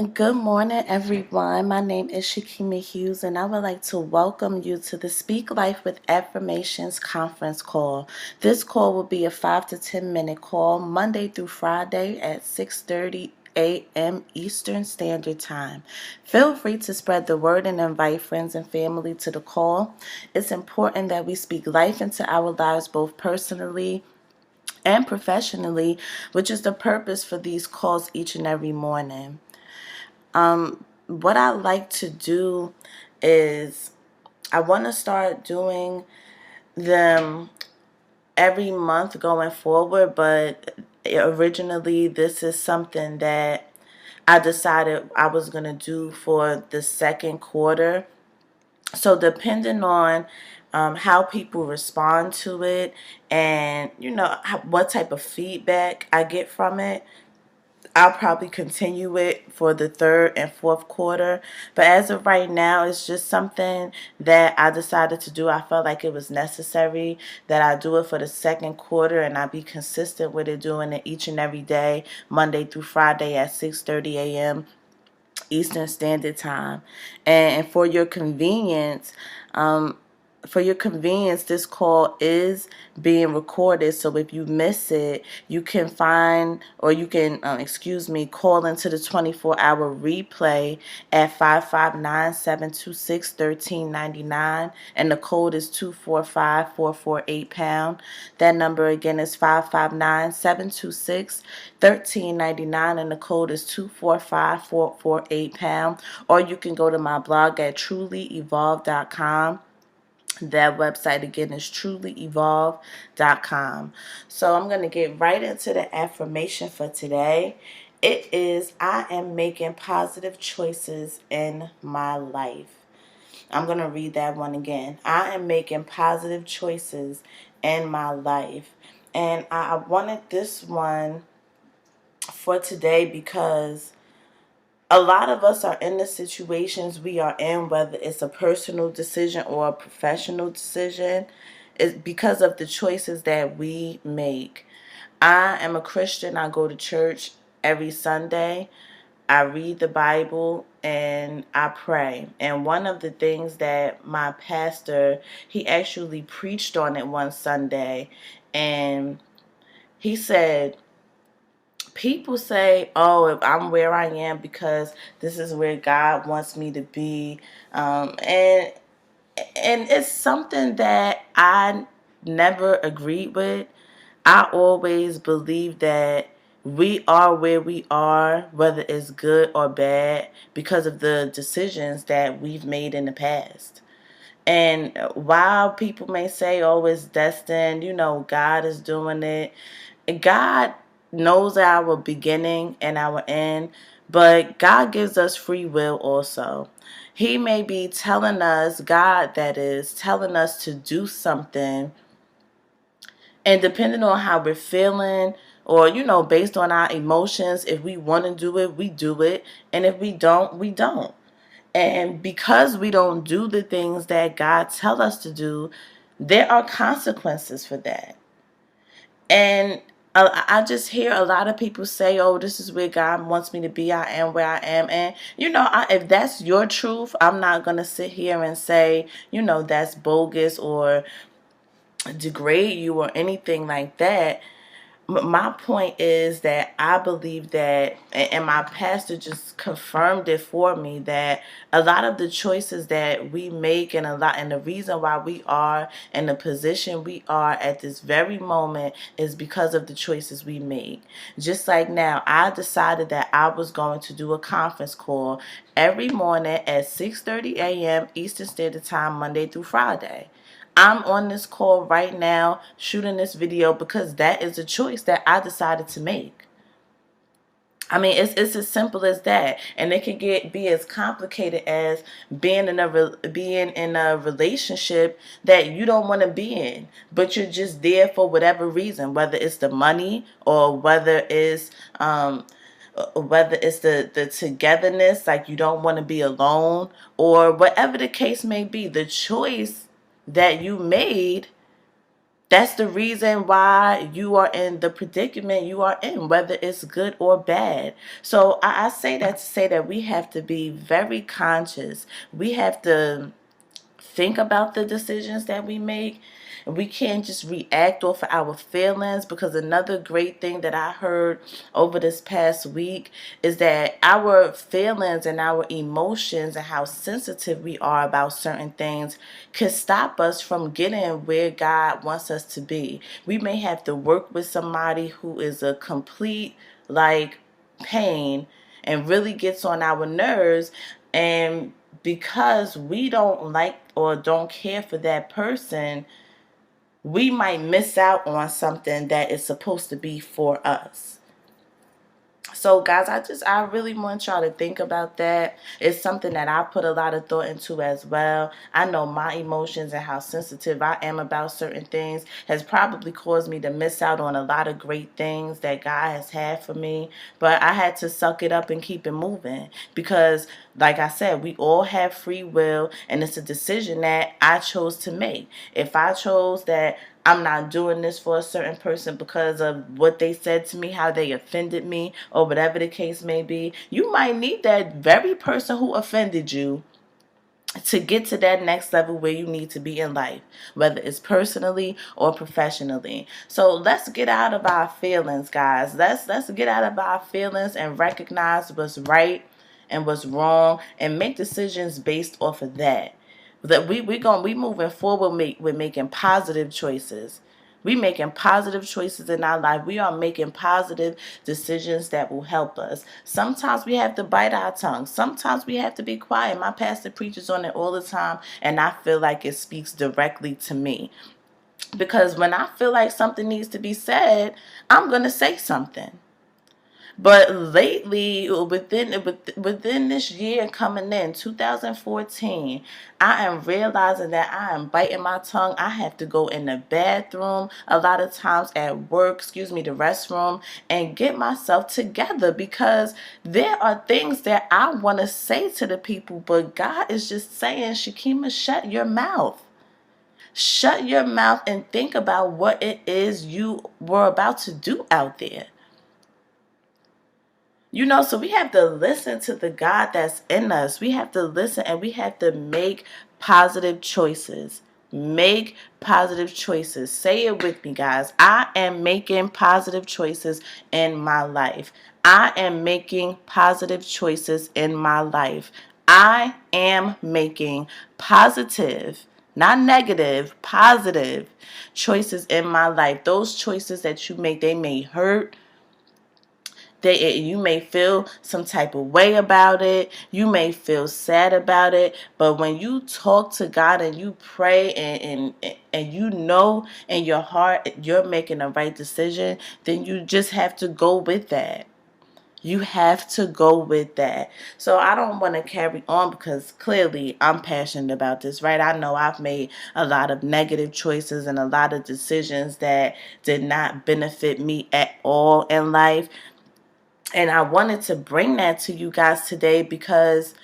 Good morning, everyone. My name is Shakima Hughes, and I would like to welcome you to the Speak Life with Affirmations conference call. This call will be a 5 to 10 minute call Monday through Friday at 6:30 a.m. Eastern Standard Time. Feel free to spread the word and invite friends and family to the call. It's important that we speak life into our lives both personally and professionally, which is the purpose for these calls each and every morning. What I like to do is I want to start doing them every month going forward, but originally this is something that I decided I was going to do for the second quarter. So depending on how people respond to it and what type of feedback I get from it, I'll probably continue it for the third and fourth quarter. But as of right now, it's just something that I decided to do. I felt like it was necessary that I do it for the second quarter and I be consistent with it, doing it each and every day, Monday through Friday at 6:30 a.m. Eastern Standard Time. And for your convenience, this call is being recorded. So if you miss it, you can call into the 24-hour replay at 559-726-1399. And the code is 245448 #. That number again is 559-726-1399. And the code is 245448 #. Or you can go to my blog at trulyevolve.com. That website again is trulyevolve.com. So I'm going to get right into the affirmation for today. It is, I am making positive choices in my life. I'm going to read that one again. I am making positive choices in my life. And I wanted this one for today because a lot of us are in the situations we are in, whether it's a personal decision or a professional decision, is because of the choices that we make. I am a Christian. I go to church every Sunday. I read the Bible and I pray. And one of the things that my pastor, he actually preached on it one Sunday, and he said, people say, oh, if I'm where I am because this is where God wants me to be. And it's something that I never agreed with. I always believe that we are where we are, whether it's good or bad, because of the decisions that we've made in the past. And while people may say, oh, it's destined, God is doing it, God knows our beginning and our end, but God gives us free will also. He may be telling us, God that is, telling us to do something, and depending on how we're feeling, or, based on our emotions, if we want to do it, we do it. And if we don't, we don't. And because we don't do the things that God tells us to do, there are consequences for that. And I just hear a lot of people say, oh, this is where God wants me to be. I am where I am. And, if that's your truth, I'm not going to sit here and say, that's bogus or degrade you or anything like that. My point is that I believe that, and my pastor just confirmed it for me, that a lot of the choices that we make and the reason why we are in the position we are at this very moment is because of the choices we make. Just like now, I decided that I was going to do a conference call every morning at 6:30 a.m. Eastern Standard Time, Monday through Friday. I'm on this call right now shooting this video because that is a choice that I decided to make. I mean, it's as simple as that, and it can be as complicated as being in a relationship that you don't want to be in, but you're just there for whatever reason, whether it's the money or whether it's the togetherness, like you don't want to be alone, or whatever the case may be. The choice that you made That's the reason why you are in the predicament you are in, whether it's good or bad. So I say that to say that we have to be very conscious. We have to think about the decisions that we make. We can't just react off of our feelings, because another great thing that I heard over this past week is that our feelings and our emotions and how sensitive we are about certain things could stop us from getting where God wants us to be. We may have to work with somebody who is a complete pain and really gets on our nerves, and because we don't like or don't care for that person, we might miss out on something that is supposed to be for us. So guys, I really want y'all to think about that. It's something that I put a lot of thought into as well. I know my emotions and how sensitive I am about certain things has probably caused me to miss out on a lot of great things that God has had for me. But I had to suck it up and keep it moving, because like I said, we all have free will, and it's a decision that I chose to make. If I chose that I'm not doing this for a certain person because of what they said to me, how they offended me, or whatever the case may be, you might need that very person who offended you to get to that next level where you need to be in life, whether it's personally or professionally. So let's get out of our feelings, guys. Let's get out of our feelings and recognize what's right and what's wrong, and make decisions based off of that. That we moving forward, we're making positive choices. We making positive choices in our life. We are making positive decisions that will help us. Sometimes we have to bite our tongue. Sometimes we have to be quiet. My pastor preaches on it all the time, and I feel like it speaks directly to me. Because when I feel like something needs to be said, I'm going to say something. But lately, within this year coming in, 2014, I am realizing that I am biting my tongue. I have to go in the bathroom a lot of times at work, the restroom, and get myself together, because there are things that I want to say to the people, but God is just saying, Shakima, shut your mouth. Shut your mouth and think about what it is you were about to do out there. So we have to listen to the God that's in us. We have to listen, and we have to make positive choices. Make positive choices. Say it with me, guys. I am making positive choices in my life. I am making positive choices in my life. I am making positive, not negative, positive choices in my life. Those choices that you make, they may hurt. You may feel some type of way about it. You may feel sad about it. But when you talk to God and you pray, and you know in your heart you're making the right decision, then you just have to go with that. You have to go with that. So I don't want to carry on, because clearly I'm passionate about this, right? I know I've made a lot of negative choices and a lot of decisions that did not benefit me at all in life. And I wanted to bring that to you guys today, because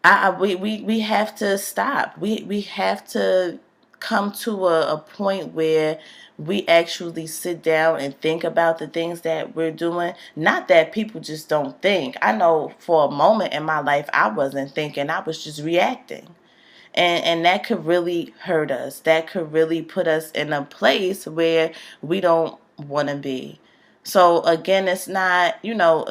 we have to stop. We have to come to a point where we actually sit down and think about the things that we're doing. Not that people just don't think. I know for a moment in my life I wasn't thinking. I was just reacting. And that could really hurt us. That could really put us in a place where we don't want to be. So again, it's not,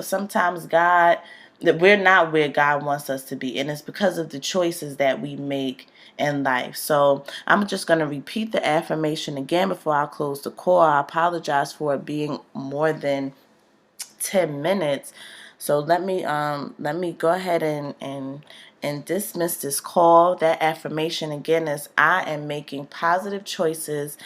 sometimes that we're not where God wants us to be. And it's because of the choices that we make in life. So I'm just going to repeat the affirmation again before I close the call. I apologize for it being more than 10 minutes. So let me go ahead and dismiss this call. That affirmation again is, I am making positive choices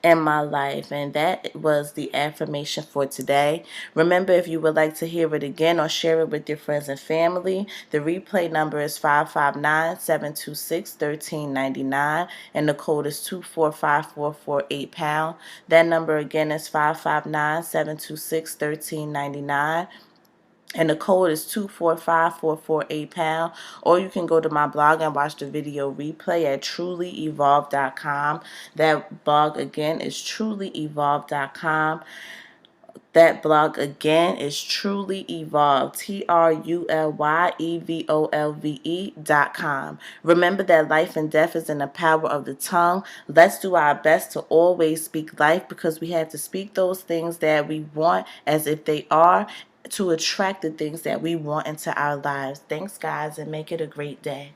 in my life. And that was the affirmation for today. Remember, if you would like to hear it again or share it with your friends and family, the replay number is 559-726-1399, and the code is 245448#. That number again is 559-726-1399. And the code is 245-448-POUND. Or you can go to my blog and watch the video replay at trulyevolve.com. That blog again is trulyevolve.com. That blog again is Truly Evolve, TRULYEVOLVE.com. Remember that life and death is in the power of the tongue. Let's do our best to always speak life, because we have to speak those things that we want as if they are, to attract the things that we want into our lives. Thanks, guys, and make it a great day.